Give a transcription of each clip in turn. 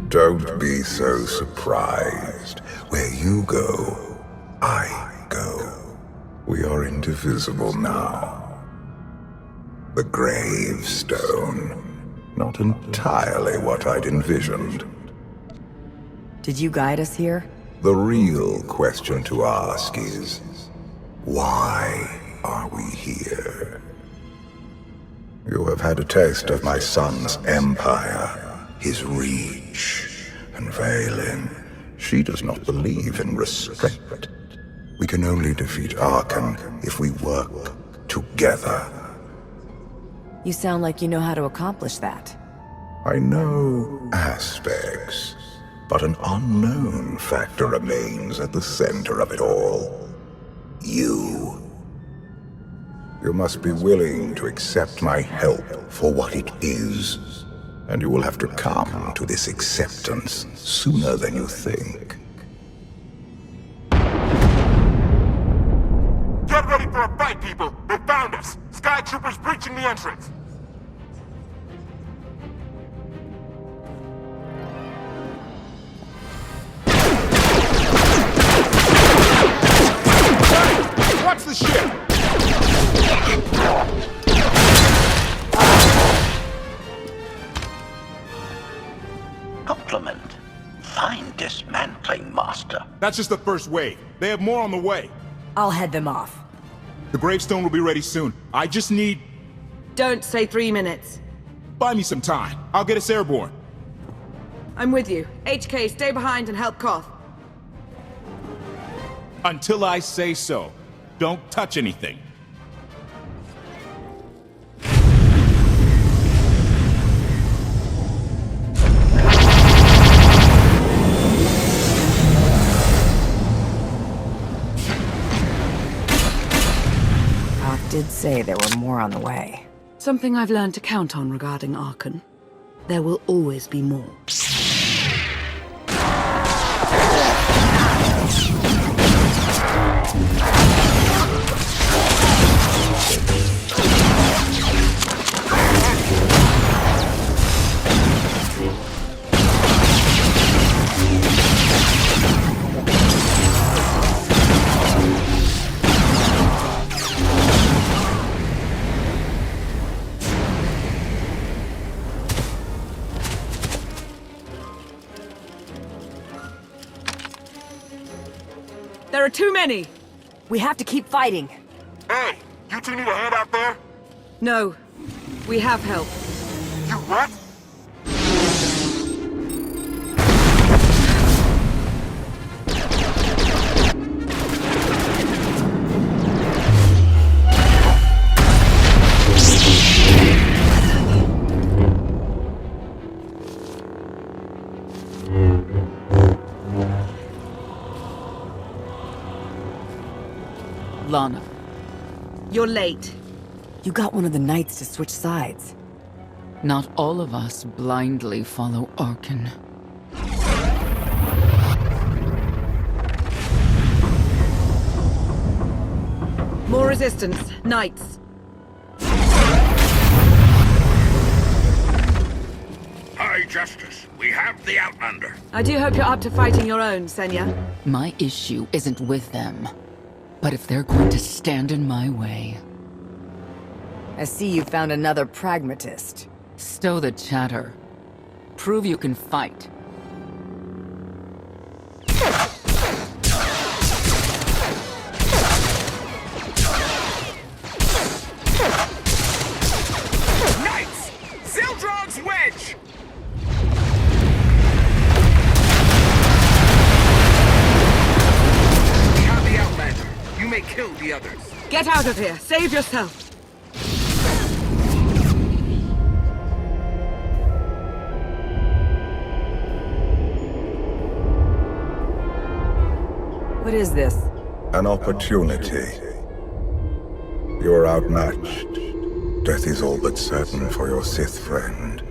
Don't be so surprised. Where you go, I go. We are indivisible now. The Gravestone. Not entirely what I'd envisioned. Did you guide us here? The real question to ask is, why are we here? You have had a taste of my son's empire, his reach, and Vaylin. She does not believe in restraint. We can only defeat Arkan if we work together. You sound like you know how to accomplish that. I know aspects, but an unknown factor remains at the center of it all. You. You must be willing to accept my help for what it is, and you will have to come to this acceptance sooner than you think. Get ready for a fight, people! They found us! Sky Troopers breaching the entrance! Watch the ship! Compliment. Fine dismantling, Master. That's just the first wave. They have more on the way. I'll head them off. The Gravestone will be ready soon. I just need... Don't say 3 minutes. Buy me some time. I'll get us airborne. I'm with you. HK, stay behind and help Koth. Until I say so. Don't touch anything. Koth did say there were more on the way. Something I've learned to count on regarding Arkan. There will always be more. There are too many! We have to keep fighting. Hey! You two need a hand out there? No. We have help. You what? Lana. You're late. You got one of the knights to switch sides. Not all of us blindly follow Arkan. More resistance. Knights. High Justice, we have the Outlander. I do hope you're up to fighting your own, Senya. My issue isn't with them. But if they're going to stand in my way... I see you found another pragmatist. Stow the chatter. Prove you can fight. Knights! Zildrog's wedge! We have the Outlander. You may kill the others. Get out of here. Save yourself. What is this? An opportunity. You are outmatched. Death is all but certain for your Sith friend.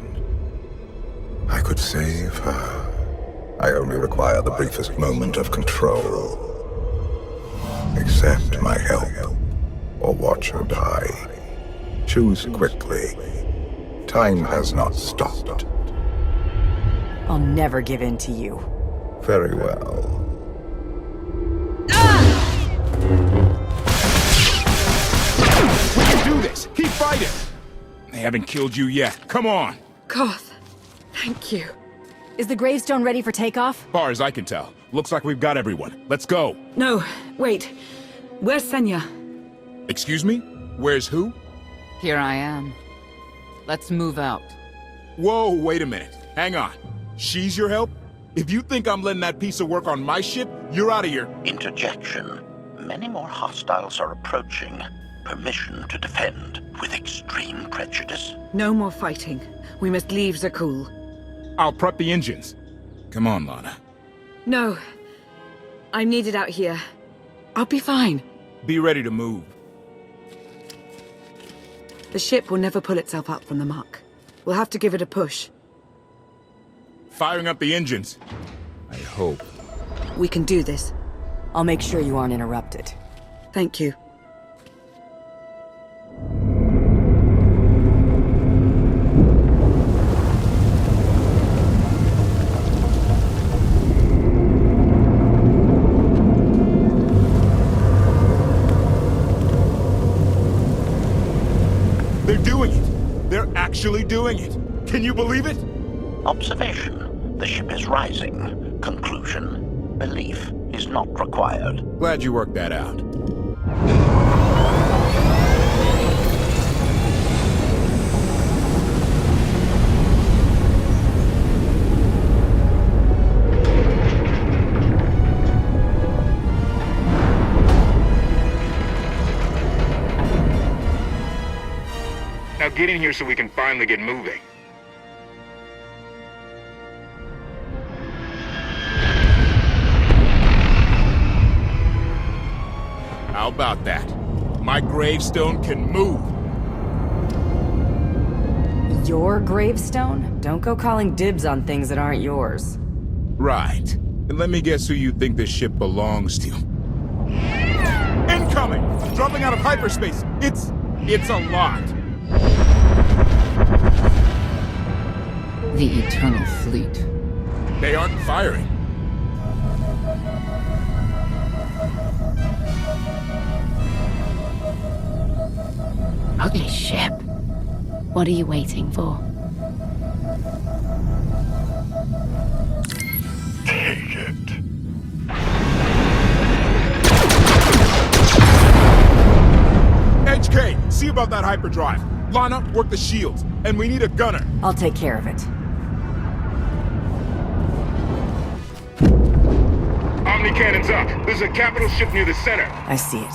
I could save her. I only require the briefest moment of control. Accept my help, or watch her die. Choose quickly. Time has not stopped. I'll never give in to you. Very well. We can do this! Keep fighting! They haven't killed you yet. Come on! Koth, thank you. Is the Gravestone ready for takeoff? Far as I can tell, looks like we've got everyone. Let's go. No, wait. Where's Senya? Excuse me? Where's who? Here I am. Let's move out. Whoa, wait a minute. Hang on. She's your help? If you think I'm letting that piece of work on my ship, you're out of here. Interjection. Many more hostiles are approaching. Permission to defend with extreme prejudice. No more fighting. We must leave Zakuul. I'll prep the engines. Come on, Lana. No. I'm needed out here. I'll be fine. Be ready to move. The ship will never pull itself up from the muck. We'll have to give it a push. Firing up the engines. I hope. We can do this. I'll make sure you aren't interrupted. Thank you. They're doing it! They're actually doing it! Can you believe it? Observation. The ship is rising. Conclusion. Belief is not required. Glad you worked that out. Now get in here so we can finally get moving. How about that? My gravestone can move! Your Gravestone? Don't go calling dibs on things that aren't yours. Right. And let me guess who you think this ship belongs to. Incoming! Dropping out of hyperspace! It's a lot! The Eternal Fleet. They aren't firing. Ugly ship. What are you waiting for? Take it. HK, see about that hyperdrive. Lana, work the shields. And we need a gunner. I'll take care of it. Omni cannons up. There's a capital ship near the center. I see it.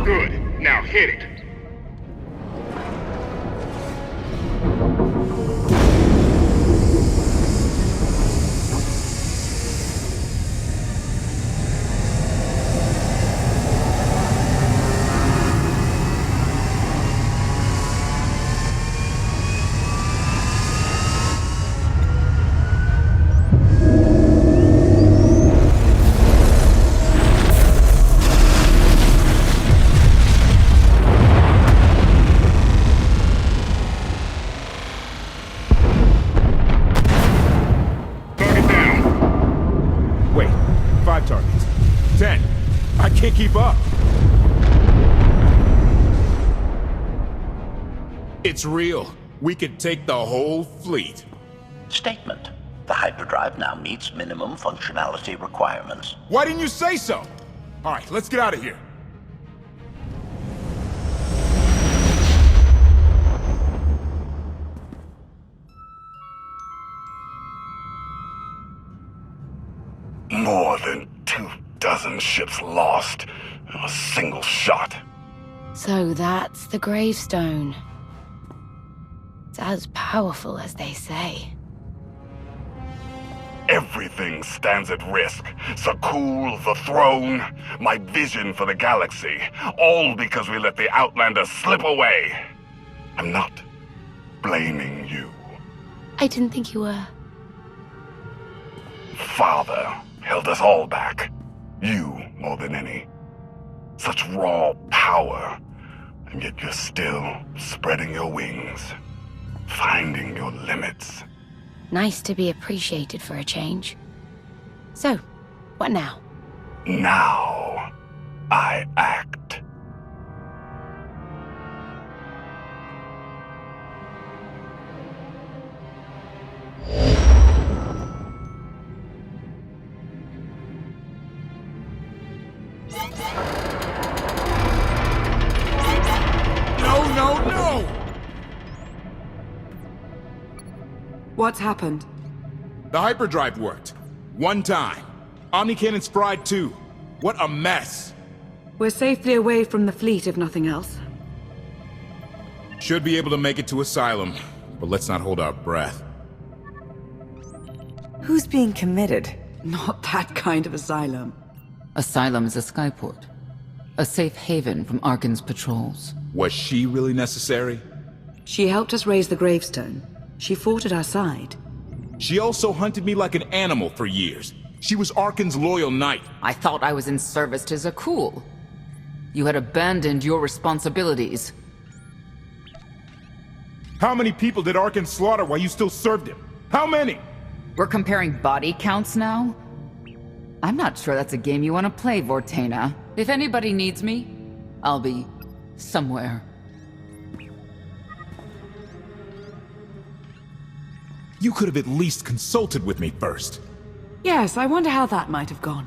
Good. Now hit it. Keep up. It's real. We could take the whole fleet. Statement. The hyperdrive now meets minimum functionality requirements. Why didn't you say so? All right, let's get out of here. More than 24 ships lost in a single shot. So that's the Gravestone. It's as powerful as they say. Everything stands at risk. Zakuul, the throne, my vision for the galaxy. All because we let the Outlanders slip away. I'm not blaming you. I didn't think you were. Father held us all back. You more than any. Such raw power, and yet you're still spreading your wings. limits. Nice to be appreciated for a change. So, what now? Now, I act. No! What's happened? The hyperdrive worked. One time. Omnicannon's fried too. What a mess. We're safely away from the fleet, if nothing else. Should be able to make it to Asylum, but let's not hold our breath. Who's being committed? Not that kind of asylum. Asylum is a skyport. A safe haven from Arkan's patrols. Was she really necessary? She helped us raise the Gravestone. She fought at our side. She also hunted me like an animal for years. She was Arkan's loyal knight. I thought I was in service to Zakuul. You had abandoned your responsibilities. How many people did Arkan slaughter while you still served him? How many? We're comparing body counts now? I'm not sure that's a game you want to play, Vortena. If anybody needs me, I'll be somewhere. You could have at least consulted with me first. Yes, I wonder how that might have gone.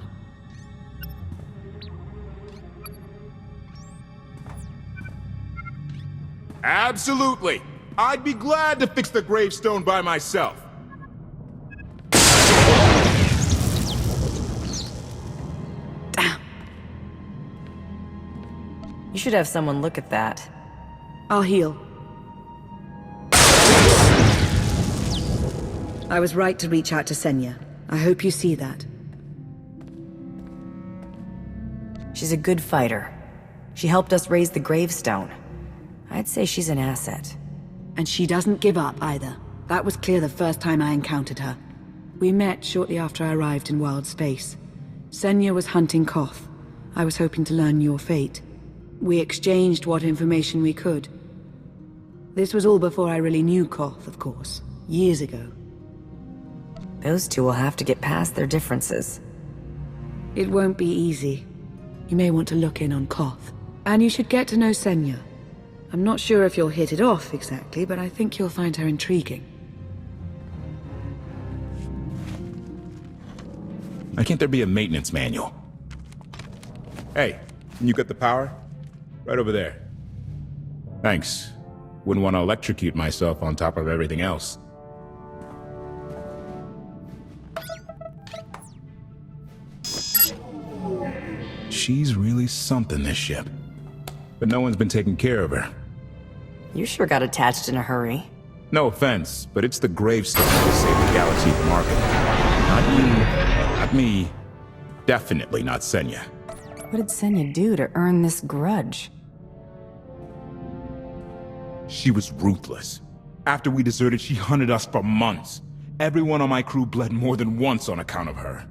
Absolutely. I'd be glad to fix the Gravestone by myself. Damn. You should have someone look at that. I'll heal. I was right to reach out to Senya. I hope you see that. She's a good fighter. She helped us raise the Gravestone. I'd say she's an asset. And she doesn't give up either. That was clear the first time I encountered her. We met shortly after I arrived in wild space. Senya was hunting Koth. I was hoping to learn your fate. We exchanged what information we could. This was all before I really knew Koth, of course. Years ago. Those two will have to get past their differences. It won't be easy. You may want to look in on Koth. And you should get to know Senya. I'm not sure if you'll hit it off exactly, but I think you'll find her intriguing. Why can't there be a maintenance manual? Hey, you got the power? Right over there. Thanks. Wouldn't want to electrocute myself on top of everything else. She's really something, this ship. But no one's been taking care of her. You sure got attached in a hurry. No offense, but it's the Gravestone to save the galaxy from Arkan. Not you, not me, definitely not Senya. What did Senya do to earn this grudge? She was ruthless. After we deserted, she hunted us for months. Everyone on my crew bled more than once on account of her.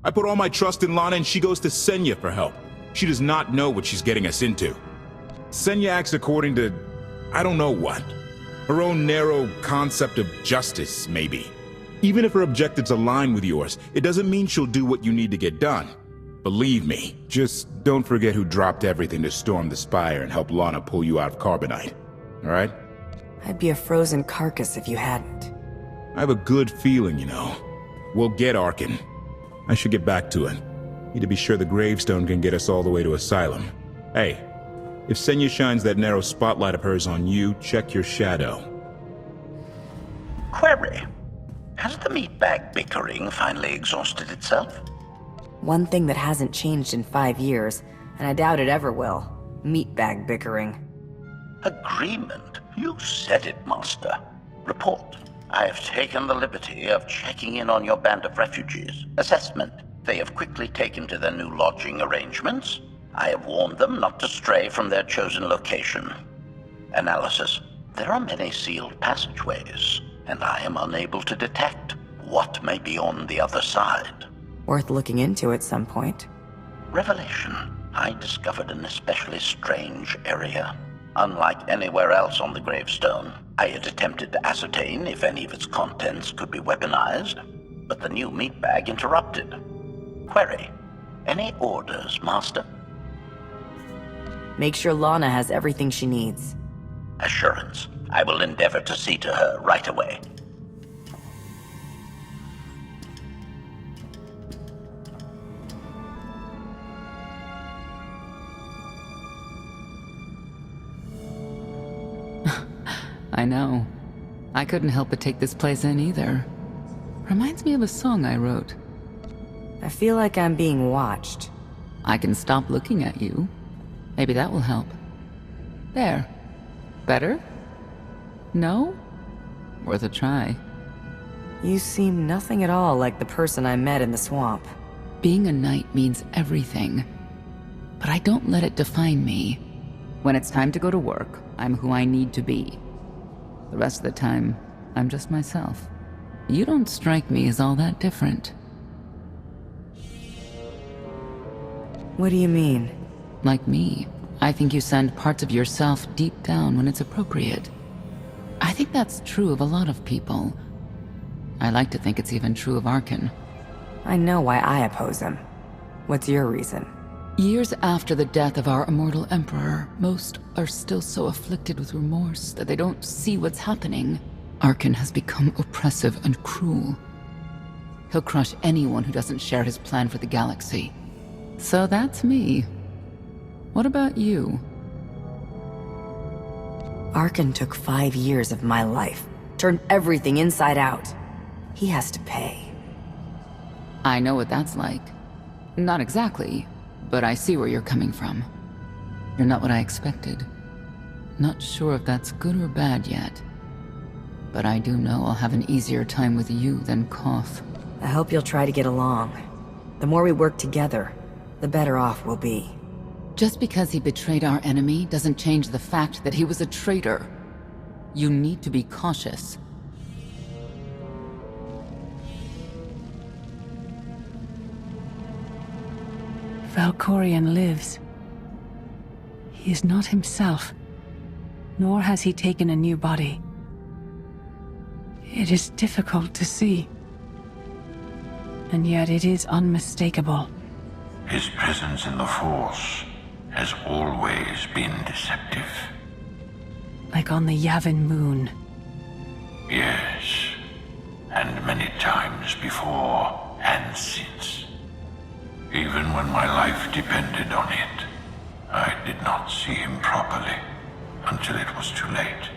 I put all my trust in Lana and she goes to Senya for help. She does not know what she's getting us into. Senya acts according to, I don't know what. Her own narrow concept of justice, maybe. Even if her objectives align with yours, it doesn't mean she'll do what you need to get done. Believe me, just don't forget who dropped everything to storm the Spire and help Lana pull you out of Carbonite. Alright? I'd be a frozen carcass if you hadn't. I have a good feeling, you know. We'll get Arkan. I should get back to it. Need to be sure the Gravestone can get us all the way to Asylum. Hey, if Senya shines that narrow spotlight of hers on you, check your shadow. Query. Has the meatbag bickering finally exhausted itself? One thing that hasn't changed in 5 years, and I doubt it ever will. Meatbag bickering. Agreement? You said it, Master. Report. I have taken the liberty of checking in on your band of refugees. Assessment. They have quickly taken to their new lodging arrangements. I have warned them not to stray from their chosen location. Analysis. There are many sealed passageways, and I am unable to detect what may be on the other side. Worth looking into at some point. Revelation. I discovered an especially strange area. Unlike anywhere else on the Gravestone, I had attempted to ascertain if any of its contents could be weaponized, but the new meat bag interrupted. Query, any orders, Master? Make sure Lana has everything she needs. Assurance. I will endeavor to see to her right away. I know. I couldn't help but take this place in either. Reminds me of a song I wrote. I feel like I'm being watched. I can stop looking at you. Maybe that will help. There. Better? No? Worth a try. You seem nothing at all like the person I met in the swamp. Being a knight means everything. But I don't let it define me. When it's time to go to work, I'm who I need to be. The rest of the time, I'm just myself. You don't strike me as all that different. What do you mean? Like me, I think you send parts of yourself deep down when it's appropriate. I think that's true of a lot of people. I like to think it's even true of Arkan. I know why I oppose him. What's your reason? Years after the death of our immortal emperor, most are still so afflicted with remorse that they don't see what's happening. Arkan has become oppressive and cruel. He'll crush anyone who doesn't share his plan for the galaxy. So that's me. What about you? Arkan took 5 years of my life, turned everything inside out. He has to pay. I know what that's like. Not exactly, but I see where you're coming from. You're not what I expected. Not sure if that's good or bad yet. But I do know I'll have an easier time with you than Koth. I hope you'll try to get along. The more we work together, the better off we'll be. Just because he betrayed our enemy doesn't change the fact that he was a traitor. You need to be cautious. Valkorion lives. He is not himself, nor has he taken a new body. It is difficult to see, and yet it is unmistakable. His presence in the Force has always been deceptive. Like on the Yavin moon. Yes, and many times before and since. Even when my life depended on it, I did not see him properly until it was too late.